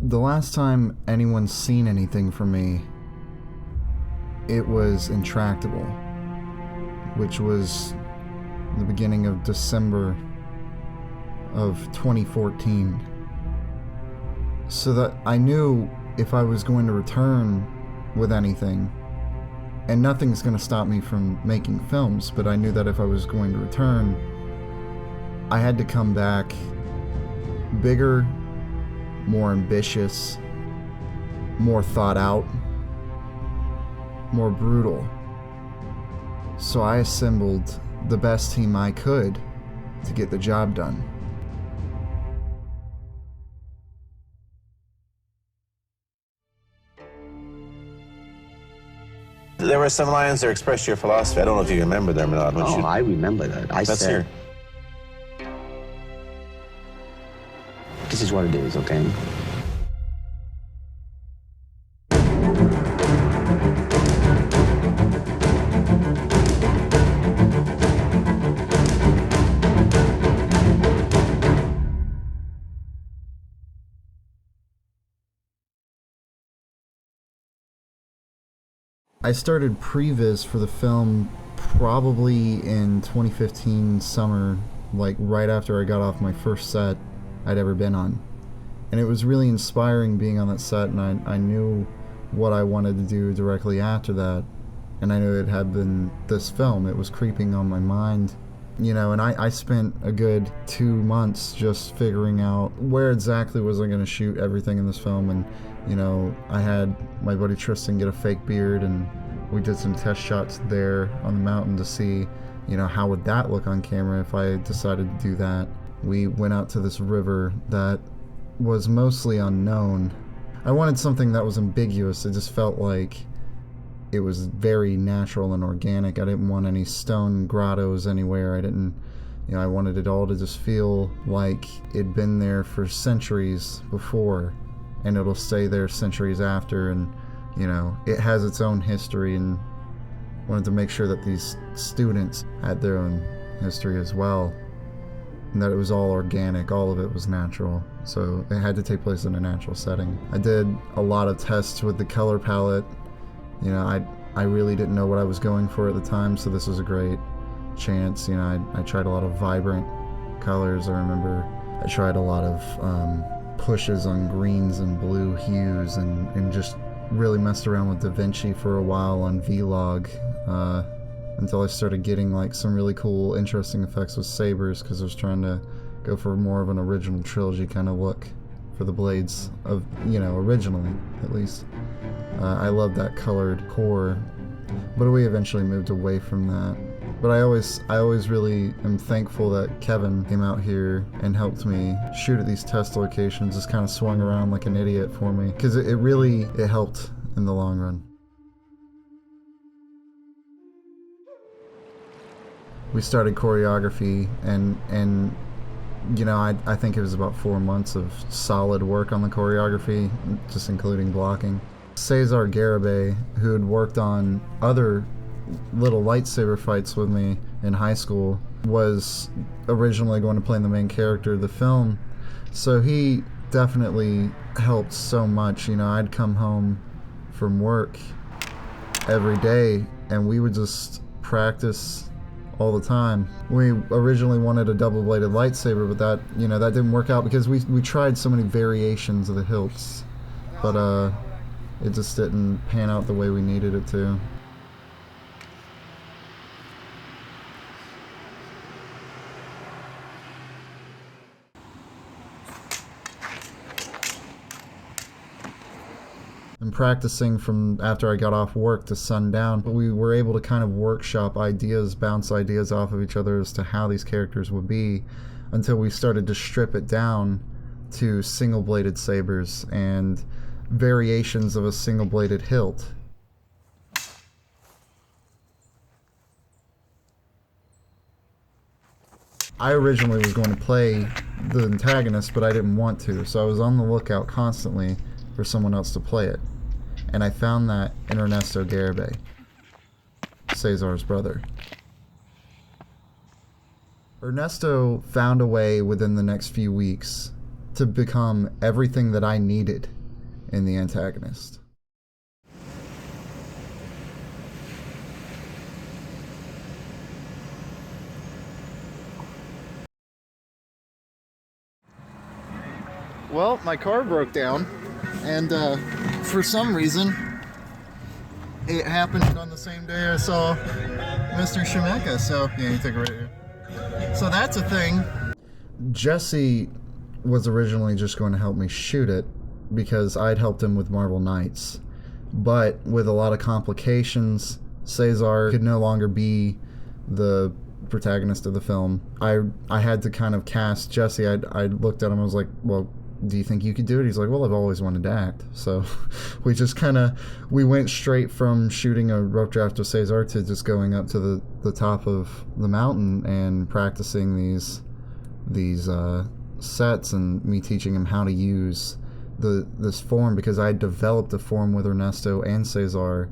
The last time anyone's seen anything from me, it was Intractable, which was the beginning of December of 2014. So that I knew if I was going to return with anything, and nothing's going to stop me from making films, but I knew that if I was going to return, I had to come back bigger, more ambitious, more thought out, more brutal. So I assembled the best team I could to get the job done. There were some lines that expressed your philosophy. I don't know if you remember them or not. I remember that. I said, this is what it is, okay? I started previs for the film probably in 2015 summer, like right after I got off my first set I'd ever been on. And it was really inspiring being on that set, and I knew what I wanted to do directly after that. And I knew it had been this film. It was creeping on my mind. You know, and I spent a good 2 months just figuring out where exactly was I going to shoot everything in this film. And, you know, I had my buddy Tristan get a fake beard, and we did some test shots there on the mountain to see, you know, how would that look on camera if I decided to do that. We went out to this river that was mostly unknown. I wanted something that was ambiguous. It just felt like it was very natural and organic. I didn't want any stone grottos anywhere. I wanted it all to just feel like it'd been there for centuries before, and it'll stay there centuries after, and, you know, it has its own history, and wanted to make sure that these students had their own history as well, and that it was all organic, all of it was natural, so it had to take place in a natural setting. I did a lot of tests with the color palette. You know, I really didn't know what I was going for at the time, so this was a great chance. You know, I tried a lot of vibrant colors. I remember I tried a lot of pushes on greens and blue hues, and just really messed around with Da Vinci for a while on Vlog, until I started getting like some really cool, interesting effects with sabers, because I was trying to go for more of an original trilogy kind of look for the blades, of, you know, originally at least. I love that colored core, but we eventually moved away from that. But I always really am thankful that Kevin came out here and helped me shoot at these test locations, just kind of swung around like an idiot for me, because it really helped in the long run. We started choreography, and you know, I think it was about 4 months of solid work on the choreography, just including blocking. Cesar Garibay, who had worked on other little lightsaber fights with me in high school, was originally going to play the main character of the film, so he definitely helped so much. You know, I'd come home from work every day, and we would just practice all the time. We originally wanted a double-bladed lightsaber, but that didn't work out because we tried so many variations of the hilts, but it just didn't pan out the way we needed it to. And practicing from after I got off work to sundown, we were able to kind of workshop ideas, bounce ideas off of each other as to how these characters would be, until we started to strip it down to single-bladed sabers and variations of a single-bladed hilt. I originally was going to play the antagonist, but I didn't want to, so I was on the lookout constantly for someone else to play it. And I found that in Ernesto Garibay, Cesar's brother. Ernesto found a way within the next few weeks to become everything that I needed in the antagonist. Well, my car broke down, and for some reason, it happened on the same day I saw Mr. Scimeca, so yeah, you take it right here. So that's a thing. Jesse was originally just going to help me shoot it because I'd helped him with Marvel Knights, but with a lot of complications, Cesar could no longer be the protagonist of the film. I had to kind of cast Jesse. I looked at him, I was like, well, do you think you could do it? He's like, well, I've always wanted to act. So we just we went straight from shooting a rough draft of Cesar to just going up to the top of the mountain and practicing these sets, and me teaching him how to use this form, because I developed a form with Ernesto and Cesar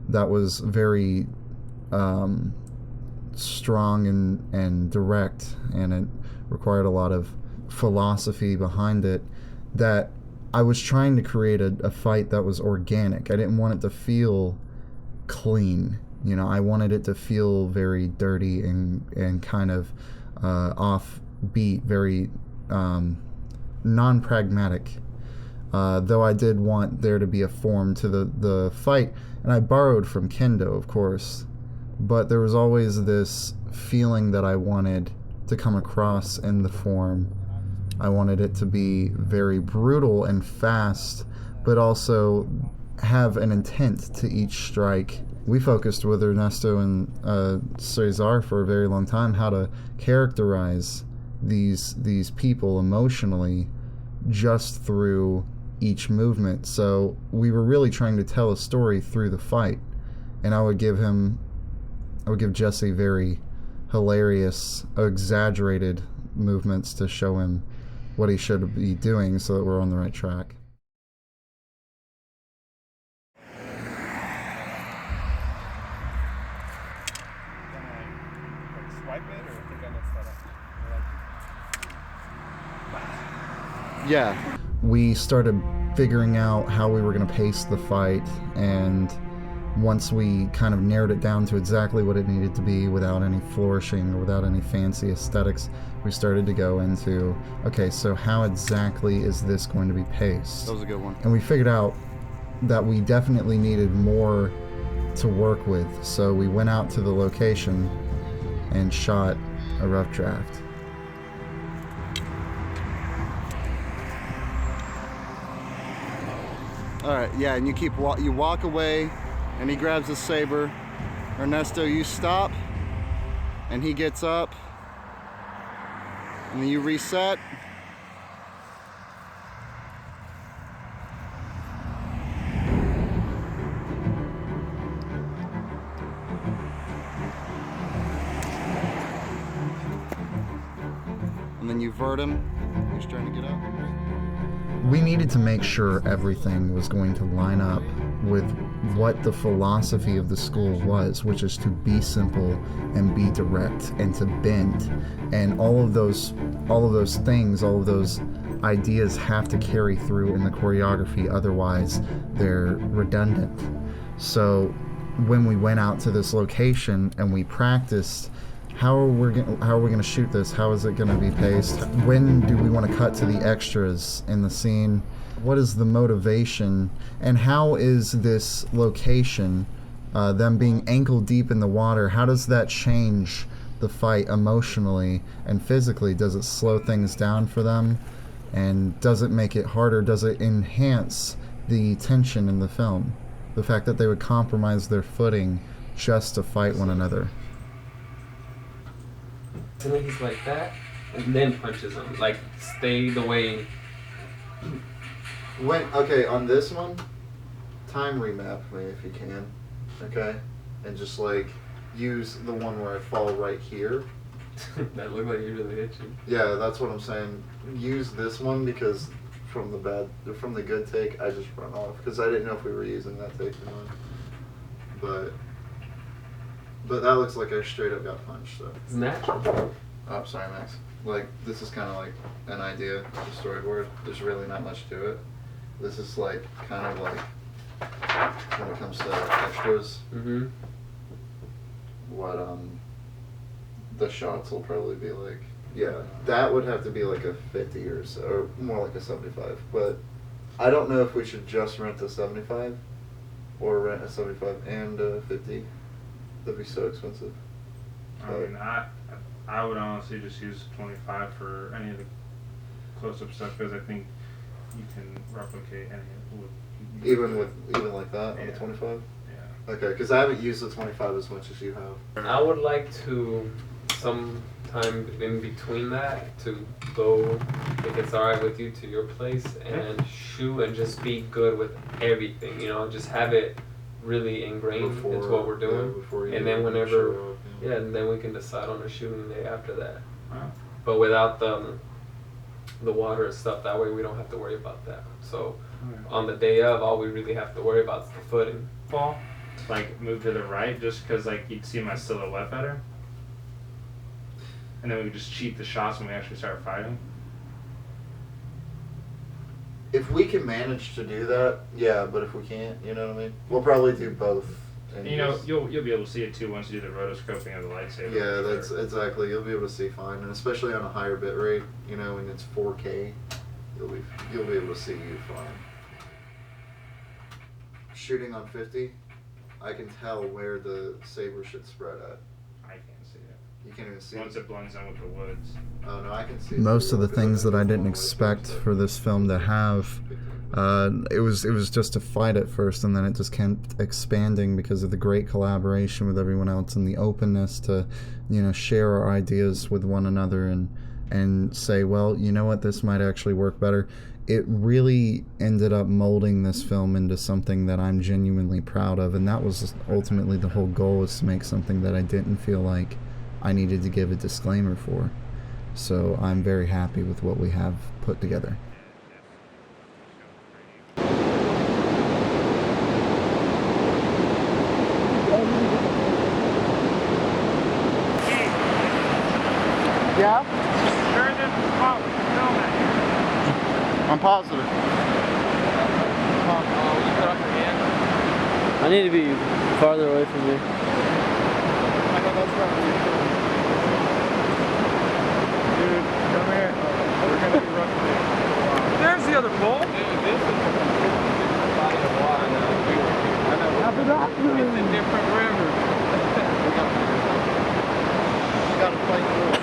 that was very strong and direct, and it required a lot of philosophy behind it, that I was trying to create a fight that was organic. I didn't want it to feel clean, you know. I wanted it to feel very dirty and kind of offbeat, very non-pragmatic, though I did want there to be a form to the fight, and I borrowed from Kendo, of course, but there was always this feeling that I wanted to come across in the form. I wanted it to be very brutal and fast, but also have an intent to each strike. We focused with Ernesto and Cesar for a very long time how to characterize these people emotionally just through each movement. So we were really trying to tell a story through the fight, and I would give Jesse very hilarious, exaggerated movements to show him what he should be doing so that we're on the right track. Yeah, we started figuring out how we were going to pace the fight, and once we kind of narrowed it down to exactly what it needed to be without any flourishing or without any fancy aesthetics, we started to go into, okay, so how exactly is this going to be paced? That was a good one. And we figured out that we definitely needed more to work with, so we went out to the location and shot a rough draft. All right, yeah, and you walk away, and he grabs his saber. Ernesto, you stop, and he gets up, and then you reset. And then you vert him. He's trying to get up. We needed to make sure everything was going to line up with what the philosophy of the school was, which is to be simple and be direct and to bend. And all of those things, all of those ideas have to carry through in the choreography, otherwise they're redundant. So when we went out to this location and we practiced, how are we going to shoot this? How is it going to be paced? When do we want to cut to the extras in the scene? What is the motivation? And how is this location, them being ankle deep in the water, how does that change the fight emotionally and physically? Does it slow things down for them? And does it make it harder? Does it enhance the tension in the film? The fact that they would compromise their footing just to fight one another. And then he's like that, and then punches him. Like, stay the way. Okay, on this one, time remap me if you can, okay? And just like, use the one where I fall right here. That looked like he really hit you. Yeah, that's what I'm saying. Use this one because from the good take, I just run off. Because I didn't know if we were using that take or not. But that looks like I straight up got punched, so. It's natural. Oh, sorry, Max. Like, this is kind of like an idea, the storyboard. There's really not much to it. This is like kind of like when it comes to extras. Mm-hmm. What the shots will probably be like. Yeah, that would have to be like a 50 or so, or more like a 75. But I don't know if we should just rent a 75 or rent a 75 and a 50. That'd be so expensive. I mean, I would honestly just use 25 for any of the close-up stuff because I think you can replicate any of it. Even like that on Yeah. the 25. Yeah. Okay, because I haven't used the 25 as much as you have. I would like to sometime in between that to go, if it's alright with you, to your place and shoot and just be good with everything. You know, just have it really ingrained into what we're doing. Yeah, and then whenever, show up, yeah, and then we can decide on a shooting day after that. Wow. But without the water and stuff, that way we don't have to worry about that. So on the day of, all we really have to worry about is the footing. Fall, like move to the right just because like you'd see my silhouette better. And then we could just cheat the shots when we actually start fighting. If we can manage to do that, yeah, but if we can't, you know what I mean? We'll probably do both. And You know, just- you'll be able to see it too once you do the rotoscoping of the lightsaber. Yeah, that's exactly. You'll be able to see fine, and especially on a higher bit rate, you know, when it's 4K, you'll be able to see you fine. Shooting on 50, I can tell where the saber should spread at. I can't see it. You can't even see Once it. it blends in with the woods. Oh no, I can see it. Most of the Because I things can that I go didn't all the way expect through, for this film to have, it was just a fight at first, and then it just kept expanding because of the great collaboration with everyone else and the openness to, you know, share our ideas with one another and say, well, you know what, this might actually work better. It really ended up molding this film into something that I'm genuinely proud of, and that was ultimately the whole goal, was to make something that I didn't feel like I needed to give a disclaimer for. So I'm very happy with what we have put together. Yeah, Turn this off. Film it. I'm positive. I need to be farther away from you. Dude, come here. We're gonna be roughly. There's the other pole. It's a different river. You gotta fight through it.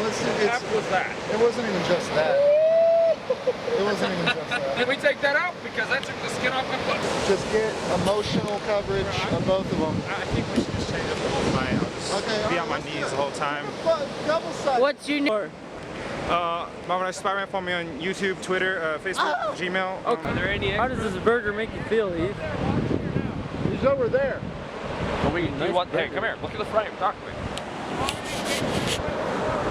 It wasn't even just that. It wasn't even just that. Did we take that out? Because that took the skin off my foot. Just get emotional coverage of both of them. I think we should just change up the whole fight. I'll just be on my knees the whole time. Double side. What's your name? Marvel Spider-Man, follow me on YouTube, Twitter, Facebook, Gmail. Are there any? How does this burger make you feel, Heath? He's over there. So we do want. Hey, come here. Look at the frame. Talk to me.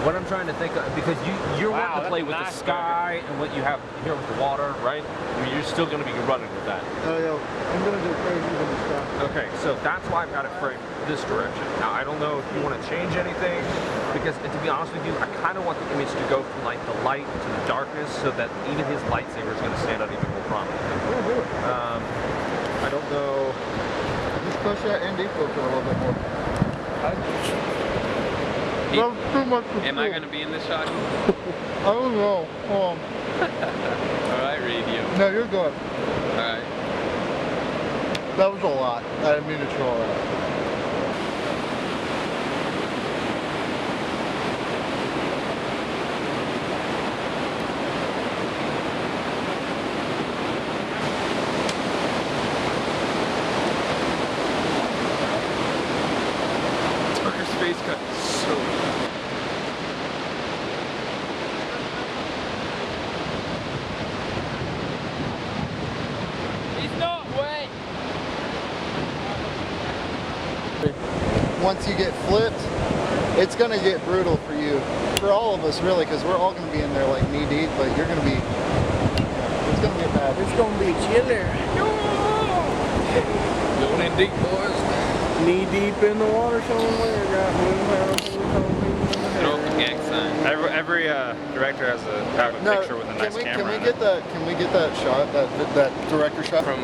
What I'm trying to think of, because you want to play with the sky and what you have here with the water, right? I mean, you're still going to be running with that. Oh yeah, I'm gonna do crazy with the stuff. Okay, so that's why I've got it framed this direction. Now, I don't know if you want to change anything, because to be honest with you, I kind of want the image to go from like the light to the darkness, so that even his lightsaber is going to stand out even more prominently. I don't know. Just push that ND filter a little bit more. Heath, That's too much to am I going to be in this shot? I don't know. Hold on. Alright, radio. No, you're good. Alright. That was a lot. I didn't mean to troll that. Tucker's face cut so. He's not wet. Once you get flipped, it's going to get brutal for you. For all of us, really, because we're all going to be in there like knee deep, but you're going to be, it's going to be bad. It's gonna be chilly. Going in deep, boys. Knee deep in the water somewhere. Got Throw up the gang sign. Every director has a picture with a nice camera. Can we get that shot, that director shot? From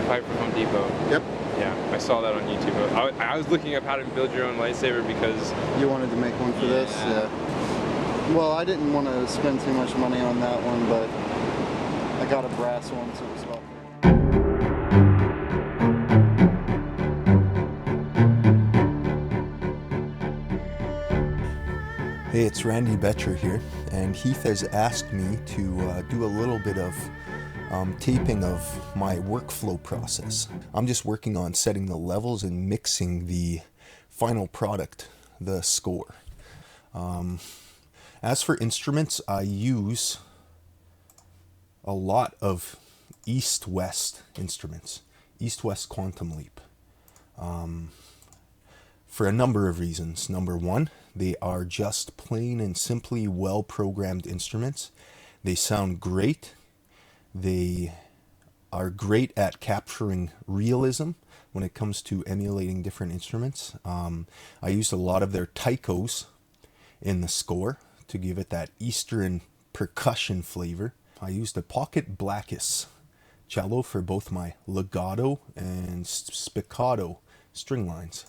Pipe from Home Depot. Yep. Yeah, I saw that on YouTube. I was looking up how to build your own lightsaber because... You wanted to make one for this? Yeah. Well, I didn't want to spend too much money on that one, but I got a brass one, so it was about Hey, it's Randy Boettcher here, and Heath has asked me to do a little bit of taping of my workflow process. I'm just working on setting the levels and mixing the final product, the score. As for instruments, I use a lot of East-West instruments, East-West Quantum Leap, for a number of reasons. Number one, they are just plain and simply well-programmed instruments. They sound great. They are great at capturing realism when it comes to emulating different instruments. I used a lot of their taikos in the score to give it that Eastern percussion flavor. I used a Pocket Blackus cello for both my legato and spiccato string lines.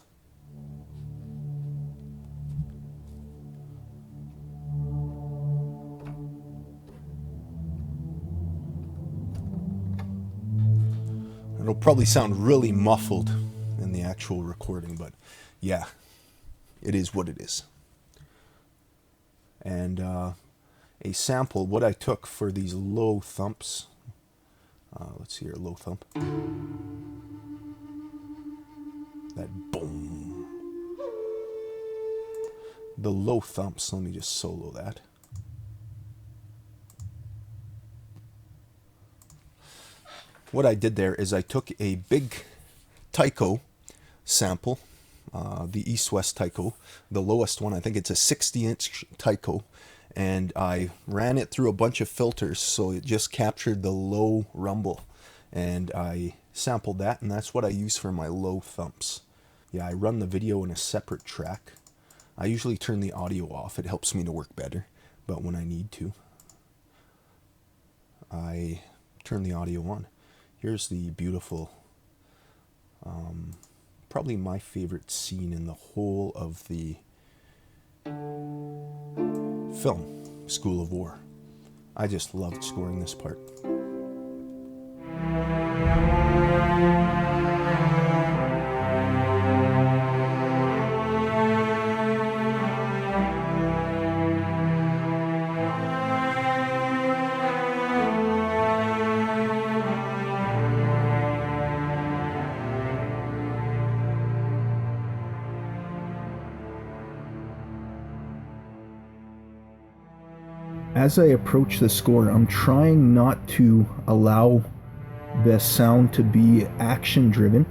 It'll probably sound really muffled in the actual recording, but yeah, it is what it is. And a sample, what I took for these low thumps, let's see here, low thump. That boom. The low thumps, let me just solo that. What I did there is I took a big taiko sample, the East-West taiko, the lowest one, I think it's a 60-inch taiko, and I ran it through a bunch of filters so it just captured the low rumble, and I sampled that, and that's what I use for my low thumps. Yeah, I run the video in a separate track. I usually turn the audio off, it helps me to work better, but when I need to, I turn the audio on. Here's the beautiful, probably my favorite scene in the whole of the film, School of War. I just loved scoring this part. As I approach the score, I'm trying not to allow the sound to be action driven.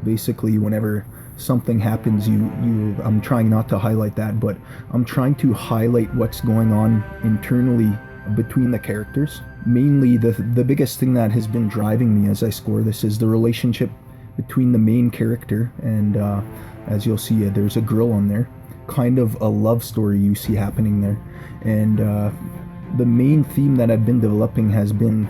Basically, whenever something happens, I'm trying not to highlight that, but I'm trying to highlight what's going on internally between the characters. Mainly, the biggest thing that has been driving me as I score this is the relationship between the main character and, as you'll see, there's a girl on there. Kind of a love story you see happening there. And the main theme that I've been developing has been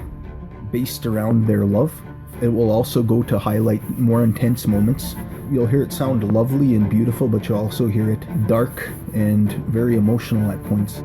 based around their love. It will also go to highlight more intense moments. You'll hear it sound lovely and beautiful, but you'll also hear it dark and very emotional at points.